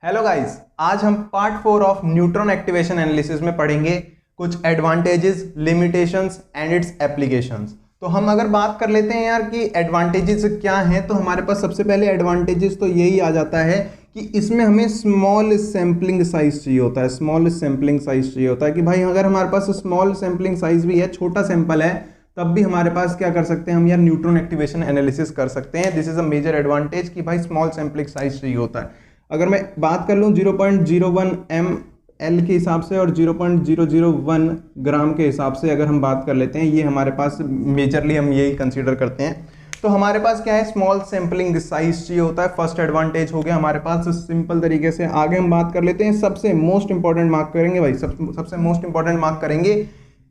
Hello guys, आज हम part 4 of neutron activation analysis में पढ़ेंगे कुछ advantages, limitations and it's applications. तो हम अगर बात कर लेते हैं यार कि एडवांटेजेस क्या हैं, तो हमारे पास सबसे पहले एडवांटेजेस तो यही आ जाता है कि इसमें हमें स्मॉल सैम्पलिंग साइज चाहिए होता है। स्मॉल सैम्पलिंग साइज चाहिए होता है कि भाई अगर हमारे पास स्मॉल सैम्पलिंग साइज भी है, छोटा सैंपल है, तब भी हमारे पास क्या कर सकते हैं हम यार न्यूट्रॉन एक्टिवेशन एनालिसिस कर सकते हैं। This is a major advantage कि भाई स्मॉल सैम्पलिंग साइज चाहिए होता है। अगर मैं बात कर लूँ 0.01 ml के हिसाब से और 0.001 ग्राम के हिसाब से अगर हम बात कर लेते हैं, ये हमारे पास मेजरली हम यही कंसीडर करते हैं। तो हमारे पास क्या है, स्मॉल सैम्पलिंग साइज चाहिए होता है। फर्स्ट एडवांटेज हो गया हमारे पास सिंपल तरीके से। आगे हम बात कर लेते हैं, सबसे मोस्ट इंपॉर्टेंट मार्क करेंगे भाई, सबसे मोस्ट इंपॉर्टेंट मार्क करेंगे,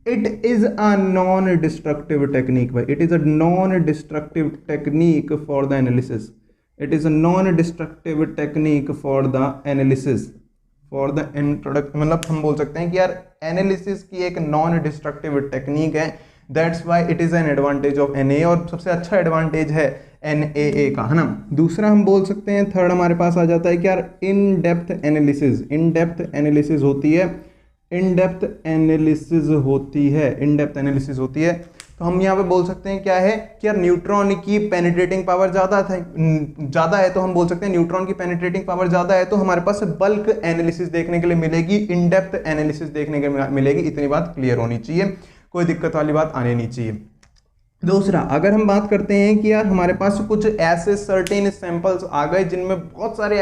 it is a non destructive technique भाई। It is a non destructive technique for the analysis. It is a non-destructive technique for the analysis, for the end product। मतलब हम बोल सकते हैं कि यार एनालिसिस की एक नॉन डिस्ट्रक्टिव टेक्निक है। That's why it is an advantage of NA, और सबसे अच्छा एडवांटेज है NAA का, है ना। दूसरा हम बोल सकते हैं, थर्ड हमारे पास आ जाता है कि यार in depth analysis. In depth analysis होती है, इन डेप्थ एनालिसिस होती है, इन डेप्थ एनालिसिस होती है। तो हम यहाँ पे बोल सकते हैं क्या है कि यार न्यूट्रॉन की पेनिट्रेटिंग पावर ज़्यादा है, तो हम बोल सकते हैं न्यूट्रॉन की पेनिट्रेटिंग पावर ज़्यादा है, तो हमारे पास बल्क एनालिसिस देखने के लिए मिलेगी, इन डेप्थ एनालिसिस देखने के लिए मिलेगी। इतनी बात क्लियर होनी चाहिए, कोई दिक्कत वाली बात आनी नहीं चाहिए। दूसरा, अगर हम बात करते हैं कि यार हमारे पास कुछ ऐसे सर्टेन सैंपल्स आ गए जिनमें बहुत सारे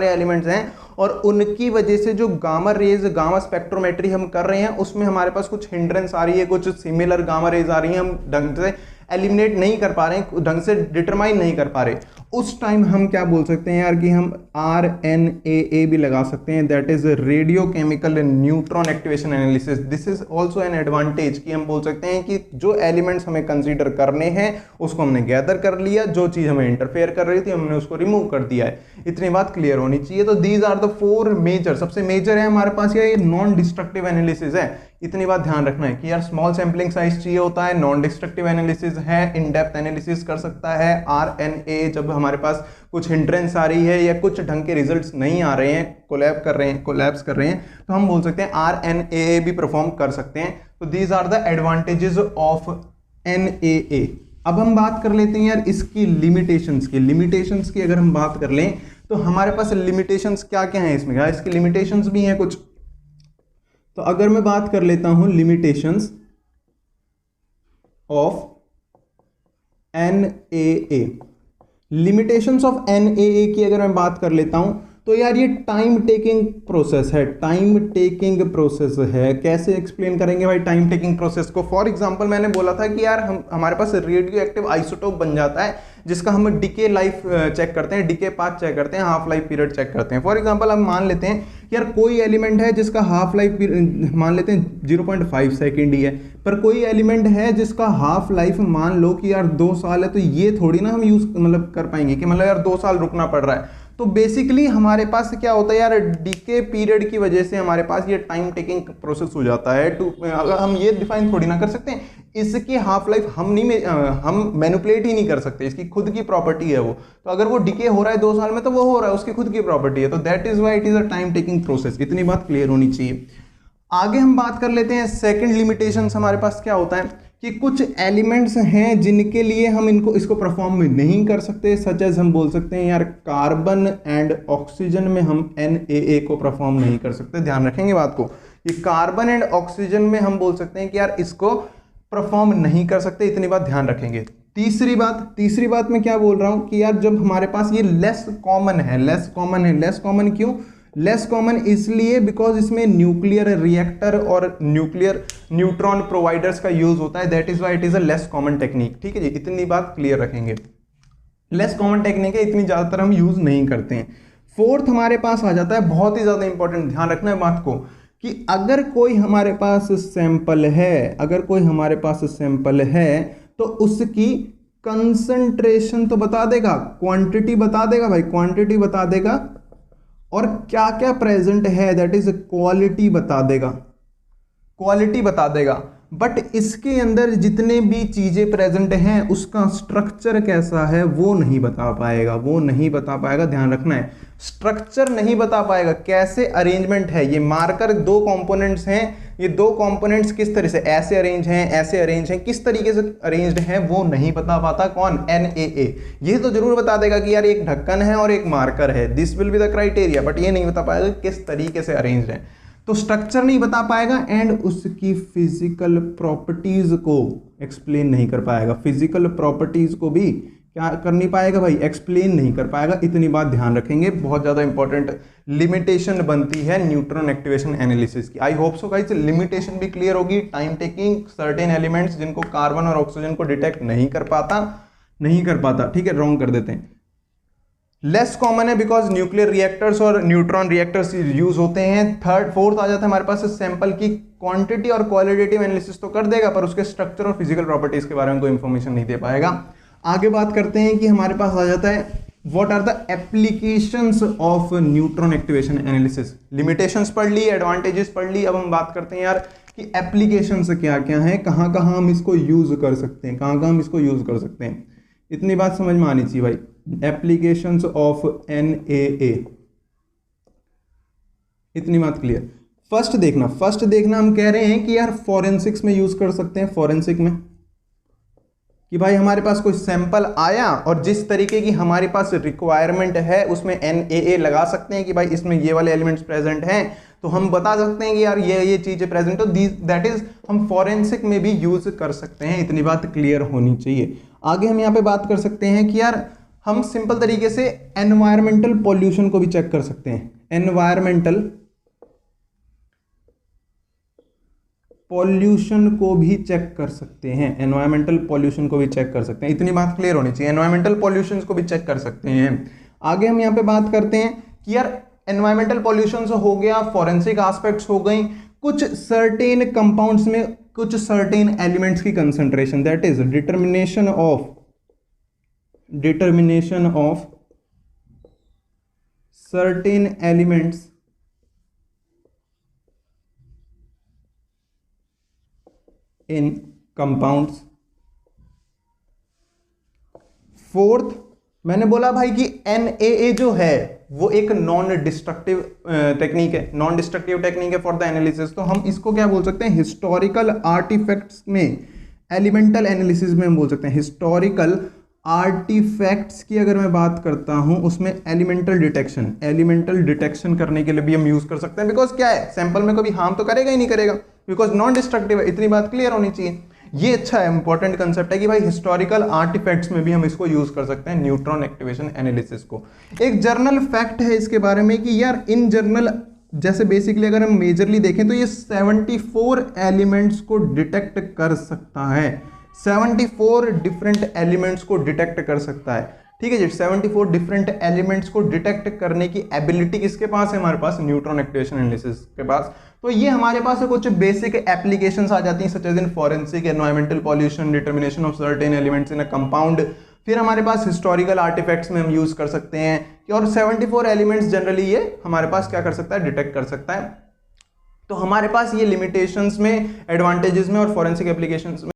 एलिमेंट्स हैं और उनकी वजह से जो गामा रेज, गामा स्पेक्ट्रोमेट्री हम कर रहे हैं उसमें हमारे पास कुछ हिंड्रेंस आ रही है, कुछ सिमिलर गामा रेज आ रही हैं, हम ढंग से एलिमिनेट नहीं कर पा रहे हैं, ढंग से डिटरमाइन नहीं कर पा रहे। उस टाइम हम क्या बोल सकते हैं यार कि हम RNAA भी लगा सकते हैं, that is radio chemical neutron activation analysis. This is also an advantage कि हम बोल सकते हैं कि जो एलिमेंट्स हमें कंसीडर करने हैं उसको हमने गैदर कर लिया, जो चीज़ हमें इंटरफेयर कर रही थी हमने उसको रिमूव कर दिया है। इतनी बात क्लियर होनी चाहिए। तो दीज आर द 4 मेजर, सबसे मेजर है हमारे पास ये नॉन डिस्ट्रक्टिव एनालिसिस है। इतनी बात ध्यान रखना है कि यार स्मॉल सैम्पलिंग साइज चाहिए होता है, नॉन डिस्ट्रक्टिव एनालिसिस है, इन डेप्थ एनालिसिस कर सकता है, RNA जब हमारे पास कुछ हिंड्रेंस आ रही है या कुछ ढंग के रिजल्ट्स नहीं आ रहे हैं, कोलैप्स कर रहे हैं, तो हम बोल सकते हैं RNAA भी परफॉर्म कर सकते हैं। तो these are the advantages of NAA। अब हम बात कर लेते हैं यार इसकी लिमिटेशंस की अगर हम बात कर लें तो हमारे पास लिमिटेशंस क्या क्या हैं इसमें, इसकी लिमिटेशंस भी हैं कुछ। तो अगर मैं बात कर लेता हूं limitations of NAA, limitations of NAA की अगर मैं बात कर लेता हूं तो यार ये टाइम टेकिंग प्रोसेस है। कैसे एक्सप्लेन करेंगे भाई टाइम टेकिंग प्रोसेस को? फॉर एग्जांपल मैंने बोला था कि यार हमारे पास रेडियो एक्टिव आइसोटोप बन जाता है जिसका हम डिके लाइफ चेक करते हैं, डिके पाथ चेक करते हैं, हाफ लाइफ पीरियड चेक करते हैं। फॉर एग्जांपल हम मान लेते हैं यार कोई एलिमेंट है जिसका हाफ लाइफ मान लेते हैं 0.5 सेकेंड ही है, पर कोई एलिमेंट है जिसका हाफ लाइफ मान लो कि यार 2 साल है, तो ये थोड़ी ना हम यूज कर पाएंगे कि यार 2 साल रुकना पड़ रहा है। तो बेसिकली हमारे पास क्या होता है यार, डीके पीरियड की वजह से हमारे पास ये टाइम टेकिंग प्रोसेस हो जाता है। अगर हम ये डिफाइन थोड़ी ना कर सकते हैं, इसकी हाफ लाइफ हम मैनिपुलेट ही नहीं कर सकते, इसकी खुद की प्रॉपर्टी है वो। तो अगर वो डीके हो रहा है 2 साल में तो वो हो रहा है, उसकी खुद की प्रॉपर्टी है। तो that is why it is a time taking process. इतनी बात क्लियर होनी चाहिए। आगे हम बात कर लेते हैं सेकेंड लिमिटेशन हमारे पास क्या होता है कि कुछ एलिमेंट्स हैं जिनके लिए हम इसको परफॉर्म नहीं कर सकते, सच एज हम बोल सकते हैं यार कार्बन एंड ऑक्सीजन में हम NAA को परफॉर्म नहीं कर सकते। ध्यान रखेंगे बात को, कि कार्बन एंड ऑक्सीजन में हम बोल सकते हैं कि यार इसको परफॉर्म नहीं कर सकते। इतनी बात ध्यान रखेंगे। तीसरी बात मैं क्या बोल रहा हूं कि यार जब हमारे पास ये लेस कॉमन क्यों लेस कॉमन? इसलिए बिकॉज इसमें न्यूक्लियर रिएक्टर और न्यूट्रॉन प्रोवाइडर्स का यूज होता है। That is why it is a less common technique. ठीक है जी, इतनी बात क्लियर रखेंगे। लेस कॉमन टेक्निक है, इतनी ज्यादातर हम यूज नहीं करते हैं। फोर्थ हमारे पास आ जाता है, बहुत ही ज्यादा इंपॉर्टेंट, ध्यान रखना है बात को, कि अगर कोई हमारे पास सैंपल है तो उसकी कंसंट्रेशन तो बता देगा, क्वांटिटी बता देगा, और क्या क्या प्रेजेंट है दैट इज क्वालिटी बता देगा। बट इसके अंदर जितने भी चीजें प्रेजेंट हैं उसका स्ट्रक्चर कैसा है वो नहीं बता पाएगा। ध्यान रखना है, स्ट्रक्चर नहीं बता पाएगा, कैसे अरेंजमेंट है। ये मार्कर दो कंपोनेंट्स हैं, ये दो कंपोनेंट्स किस तरह से ऐसे अरेंज हैं, ऐसे अरेंज हैं, किस तरीके से अरेंज्ड हैं वो नहीं बता पाता। कौन? NAA। ये तो जरूर बता देगा कि यार एक ढक्कन है और एक मार्कर है, this will be the criteria, but ये नहीं बता पाएगा किस तरीके से अरेंज्ड है। तो स्ट्रक्चर नहीं बता पाएगा एंड उसकी फिजिकल प्रॉपर्टीज को एक्सप्लेन नहीं कर पाएगा। फिजिकल प्रॉपर्टीज को भी क्या कर नहीं पाएगा भाई? एक्सप्लेन नहीं कर पाएगा। इतनी बात ध्यान रखेंगे, बहुत ज़्यादा इंपॉर्टेंट लिमिटेशन बनती है न्यूट्रॉन एक्टिवेशन एनालिसिस की। I hope so guys limitation भी क्लियर होगी। टाइम टेकिंग, सर्टेन एलिमेंट्स जिनको कार्बन और ऑक्सीजन को डिटेक्ट नहीं कर पाता, ठीक है, रॉन्ग कर देते हैं। लेस कॉमन है बिकॉज न्यूक्लियर रिएक्टर्स और न्यूट्रॉन रिएक्टर्स यूज होते हैं। फोर्थ आ जाता है हमारे पास सैंपल की क्वांटिटी और क्वालिटेटिव एनालिसिस तो कर देगा, पर उसके स्ट्रक्चर और फिजिकल प्रॉपर्टीज के बारे में कोई इंफॉर्मेशन नहीं दे पाएगा। आगे बात करते हैं कि हमारे पास आ जाता है what are the applications of neutron activation analysis. Limitations पढ़ ली, एडवांटेजेस पढ़ ली, अब हम बात करते हैं यार कि एप्लीकेशंस क्या क्या हैं, कहाँ कहाँ हम इसको यूज कर सकते हैं, कहाँ कहाँ हम इसको यूज कर सकते हैं। इतनी बात समझ में आनी चाहिए भाई। एप्लीकेशंस ऑफ NAA, इतनी बात क्लियर। फर्स्ट देखना हम कह रहे हैं कि यार फॉरेंसिक्स में यूज कर सकते हैं। फॉरेंसिक में कि भाई हमारे पास कोई सैंपल आया और जिस तरीके की हमारे पास रिक्वायरमेंट है उसमें NAA लगा सकते हैं कि भाई इसमें ये वाले एलिमेंट्स प्रेजेंट हैं, तो हम बता सकते हैं कि यार ये चीजें प्रेजेंट हो, दैट इज हम फॉरेंसिक में भी यूज कर सकते हैं। इतनी बात क्लियर होनी चाहिए। आगे हम यहाँ पे बात कर सकते हैं कि यार हम सिंपल तरीके से एनवायरमेंटल पॉल्यूशन को भी चेक कर सकते हैं। एनवायरमेंटल पॉल्यूशन को भी चेक कर सकते हैं। एनवायरमेंटल पॉल्यूशन को भी चेक कर सकते हैं। इतनी बात क्लियर होनी चाहिए। एनवायरमेंटल पॉल्यूशन को भी चेक कर सकते हैं। आगे हम यहाँ पे बात करते हैं कि यार एनवायरमेंटल पॉल्यूशन हो गया, फॉरेंसिक एस्पेक्ट्स हो गई, कुछ सर्टेन कंपाउंड्स में कुछ सर्टेन एलिमेंट्स की concentration, that is determination of certain elements in compounds. Fourth मैंने बोला भाई कि NAA जो है वो एक नॉन डिस्ट्रक्टिव टेक्निक है, नॉन डिस्ट्रक्टिव टेक्निक है फॉर द एनालिसिस। तो हम इसको क्या बोल सकते हैं? हिस्टोरिकल आर्टिफैक्ट्स में, एलिमेंटल एनालिसिस में हम बोल सकते हैं। हिस्टोरिकल आर्टिफैक्ट्स की अगर मैं बात करता हूं उसमें एलिमेंटल डिटेक्शन करने के लिए भी हम यूज कर सकते हैं। बिकॉज क्या है, सैंपल में कभी हार्म तो करेगा ही नहीं करेगा, बिकॉज नॉन डिस्ट्रक्टिव है। इतनी बात क्लियर होनी चाहिए। ये अच्छा है, इंपॉर्टेंट कंसेप्ट है कि भाई हिस्टोरिकल आर्टिफैक्ट्स में भी हम इसको यूज कर सकते हैं, न्यूट्रॉन एक्टिवेशन एनालिसिस को। एक जर्नल फैक्ट है इसके बारे में कि यार इन जर्नल, जैसे बेसिकली अगर हम मेजरली देखें तो ये 74 एलिमेंट्स को डिटेक्ट कर सकता है। 74 डिफरेंट एलिमेंट्स को डिटेक्ट कर सकता है, ठीक है जी। 74 डिफरेंट एलिमेंट्स को डिटेक्ट करने की एबिलिटी किसके पास है? हमारे पास न्यूट्रॉन एक्टिवेशन एनालिसिस के पास। तो ये हमारे पास कुछ बेसिक एप्लीकेशंस आ जाती हैं, such as in forensic, environmental pollution, determination of certain elements in a compound. फिर हमारे पास हिस्टोरिकल आर्टिफैक्ट्स में हम यूज कर सकते हैं, और 74 एलिमेंट्स जनरली ये हमारे पास क्या कर सकता है? डिटेक्ट कर सकता है। तो हमारे पास ये लिमिटेशंस में, एडवांटेजेस में और फॉरेंसिक एप्लीकेशंस में